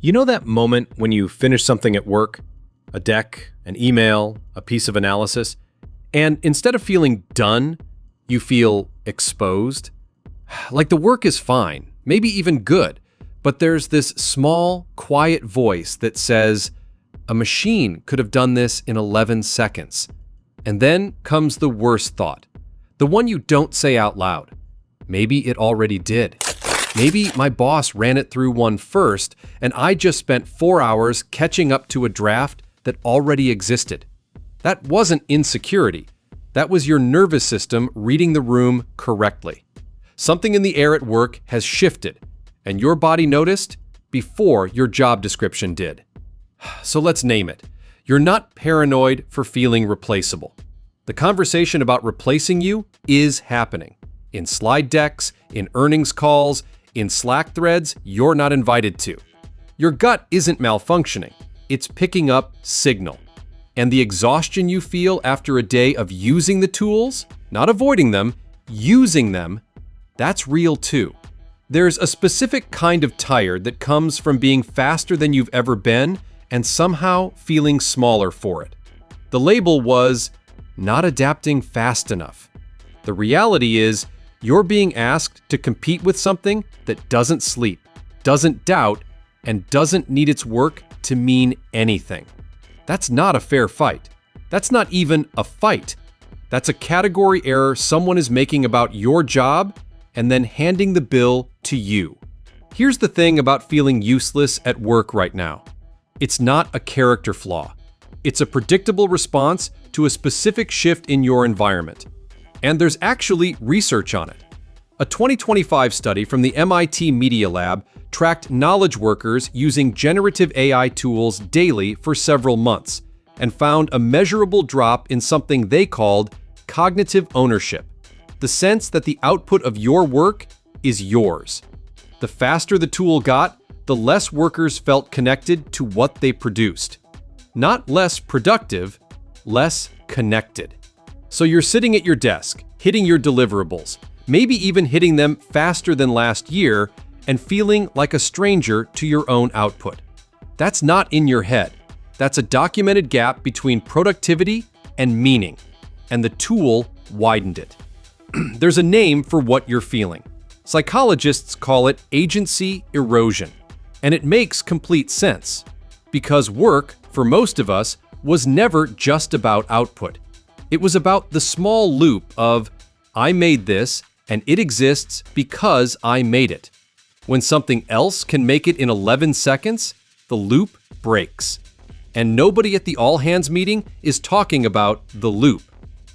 You know that moment when you finish something at work, a deck, an email, a piece of analysis, and instead of feeling done, you feel exposed? Like the work is fine, maybe even good, but there's this small, quiet voice that says, a machine could have done this in 11 seconds. And then comes the worst thought, the one you don't say out loud. Maybe it already did. Maybe my boss ran it through one first, and I just spent 4 hours catching up to a draft that already existed. That wasn't insecurity. That was your nervous system reading the room correctly. Something in the air at work has shifted, and your body noticed before your job description did. So let's name it. You're not paranoid for feeling replaceable. The conversation about replacing you is happening. In slide decks, in earnings calls, in Slack threads you're not invited to. Your gut isn't malfunctioning. It's picking up signal. And the exhaustion you feel after a day of using the tools, not avoiding them, using them, that's real too. There's a specific kind of tired that comes from being faster than you've ever been and somehow feeling smaller for it. The label was not adapting fast enough. The reality is you're being asked to compete with something that doesn't sleep, doesn't doubt, and doesn't need its work to mean anything. That's not a fair fight. That's not even a fight. That's a category error someone is making about your job and then handing the bill to you. Here's the thing about feeling useless at work right now. It's not a character flaw. It's a predictable response to a specific shift in your environment. And there's actually research on it. A 2025 study from the MIT Media Lab tracked knowledge workers using generative AI tools daily for several months and found a measurable drop in something they called cognitive ownership, the sense that the output of your work is yours. The faster the tool got, the less workers felt connected to what they produced. Not less productive, less connected. So you're sitting at your desk, hitting your deliverables, maybe even hitting them faster than last year, and feeling like a stranger to your own output. That's not in your head. That's a documented gap between productivity and meaning, and the tool widened it. There's a name for what you're feeling. Psychologists call it agency erosion, and it makes complete sense, because work, for most of us, was never just about output. It was about the small loop of, I made this, and it exists because I made it. When something else can make it in 11 seconds, the loop breaks. And nobody at the all-hands meeting is talking about the loop.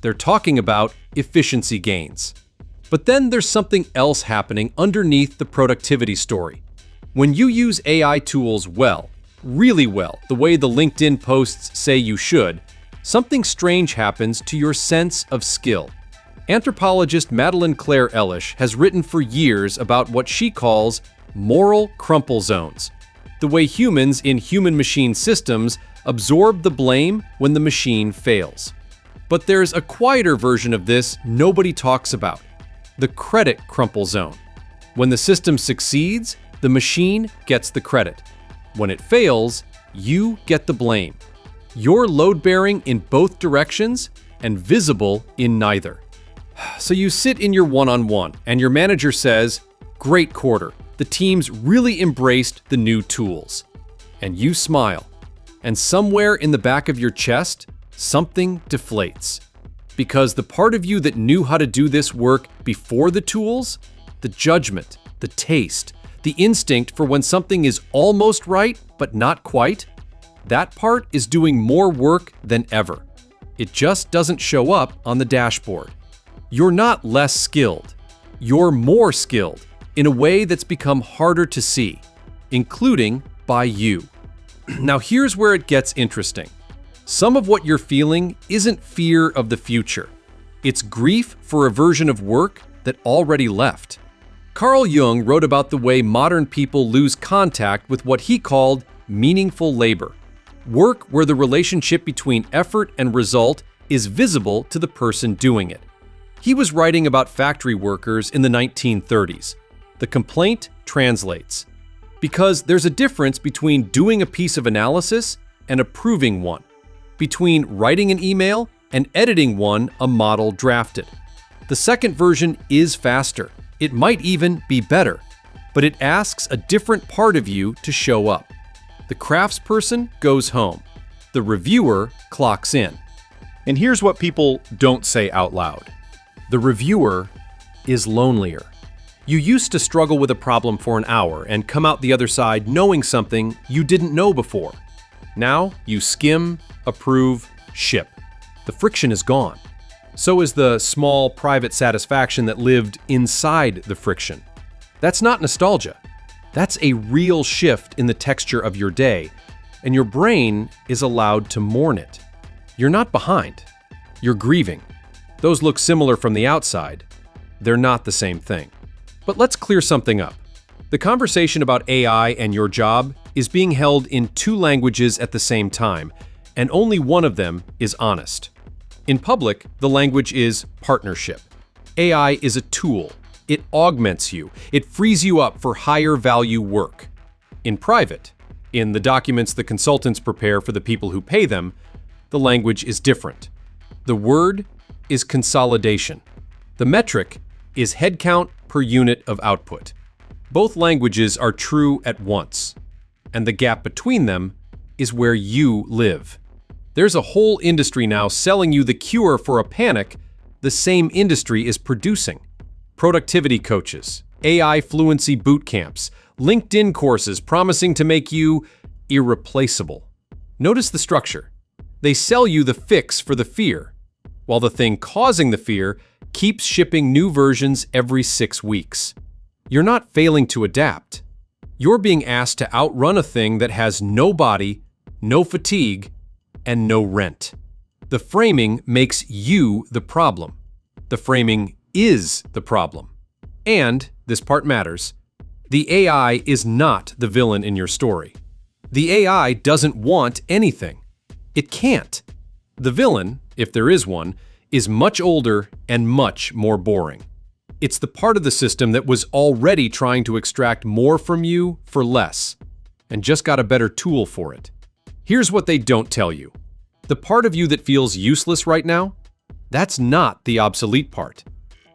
They're talking about efficiency gains. But then there's something else happening underneath the productivity story. When you use AI tools well, really well, the way the LinkedIn posts say you should, something strange happens to your sense of skill. Anthropologist Madeline Claire Elish has written for years about what she calls moral crumple zones, the way humans in human-machine systems absorb the blame when the machine fails. But there's a quieter version of this nobody talks about, the credit crumple zone. When the system succeeds, the machine gets the credit. When it fails, you get the blame. You're load-bearing in both directions and visible in neither. So you sit in your one-on-one and your manager says, "Great quarter, the team's really embraced the new tools." And you smile. And somewhere in the back of your chest, something deflates. Because the part of you that knew how to do this work before the tools, the judgment, the taste, the instinct for when something is almost right but not quite, that part is doing more work than ever. It just doesn't show up on the dashboard. You're not less skilled. You're more skilled in a way that's become harder to see, including by you. Now here's where it gets interesting. Some of what you're feeling isn't fear of the future. It's grief for a version of work that already left. Carl Jung wrote about the way modern people lose contact with what he called meaningful labor, work where the relationship between effort and result is visible to the person doing it. He was writing about factory workers in the 1930s. The complaint translates: Because there's a difference between doing a piece of analysis and approving one, between writing an email and editing one a model drafted. The second version is faster. It might even be better, but it asks a different part of you to show up. The craftsperson goes home. The reviewer clocks in. And here's what people don't say out loud. The reviewer is lonelier. You used to struggle with a problem for an hour and come out the other side knowing something you didn't know before. Now you skim, approve, ship. The friction is gone. So is the small private satisfaction that lived inside the friction. That's not nostalgia. That's a real shift in the texture of your day, and your brain is allowed to mourn it. You're not behind. You're grieving. Those look similar from the outside. They're not the same thing. But let's clear something up. The conversation about AI and your job is being held in two languages at the same time, and only one of them is honest. In public, the language is partnership. AI is a tool. It augments you. It frees you up for higher value work. In private, in the documents the consultants prepare for the people who pay them, the language is different. The word is consolidation. The metric is headcount per unit of output. Both languages are true at once, and the gap between them is where you live. There's a whole industry now selling you the cure for a panic the same industry is producing. Productivity coaches, AI fluency boot camps, LinkedIn courses promising to make you irreplaceable. Notice the structure. They sell you the fix for the fear, while the thing causing the fear keeps shipping new versions every 6 weeks. You're not failing to adapt. You're being asked to outrun a thing that has no body, no fatigue, and no rent. The framing makes you the problem. The framing is the problem. And, this part matters, the AI is not the villain in your story. The AI doesn't want anything. It can't. The villain, if there is one, is much older and much more boring. It's the part of the system that was already trying to extract more from you for less, and just got a better tool for it. Here's what they don't tell you. The part of you that feels useless right now, that's not the obsolete part.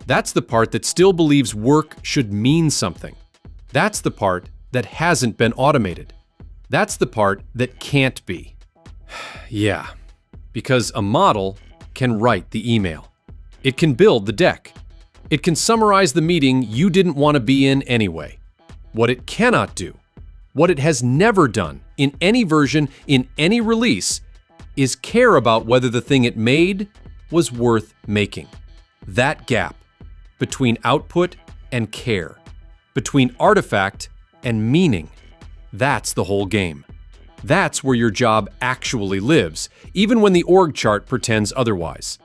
That's the part that still believes work should mean something. That's the part that hasn't been automated. That's the part that can't be. Yeah, because a model can write the email. It can build the deck. It can summarize the meeting you didn't want to be in anyway. What it cannot do, what it has never done in any version, in any release, is care about whether the thing it made was worth making. That gap between output and care, between artifact and meaning, that's the whole game. That's where your job actually lives, even when the org chart pretends otherwise.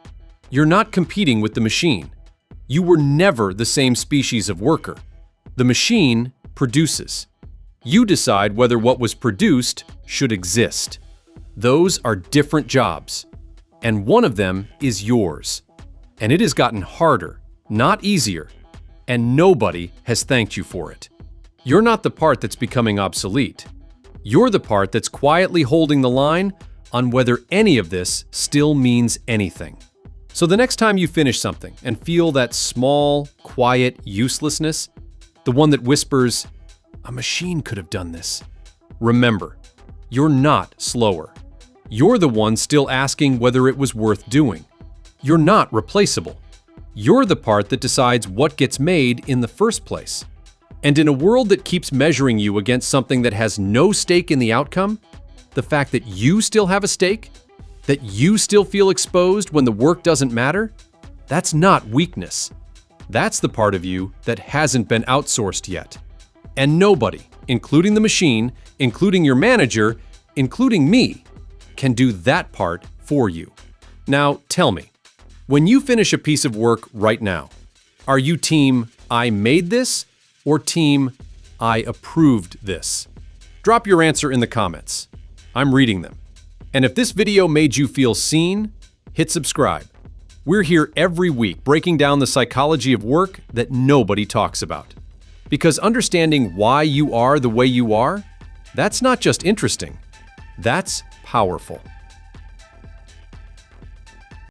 You're not competing with the machine. You were never the same species of worker. The machine produces. You decide whether what was produced should exist. Those are different jobs, and one of them is yours. And it has gotten harder, not easier, and nobody has thanked you for it. You're not the part that's becoming obsolete. You're the part that's quietly holding the line on whether any of this still means anything. So the next time you finish something and feel that small, quiet uselessness, the one that whispers, "A machine could have done this," remember, you're not slower. You're the one still asking whether it was worth doing. You're not replaceable. You're the part that decides what gets made in the first place. And in a world that keeps measuring you against something that has no stake in the outcome, the fact that you still have a stake, that you still feel exposed when the work doesn't matter, that's not weakness. That's the part of you that hasn't been outsourced yet. And nobody, including the machine, including your manager, including me, can do that part for you. Now, tell me, when you finish a piece of work right now, are you team "I made this" or team "I approved this"? Drop your answer in the comments. I'm reading them. And if this video made you feel seen, hit subscribe. We're here every week breaking down the psychology of work that nobody talks about. Because understanding why you are the way you are, that's not just interesting, that's powerful.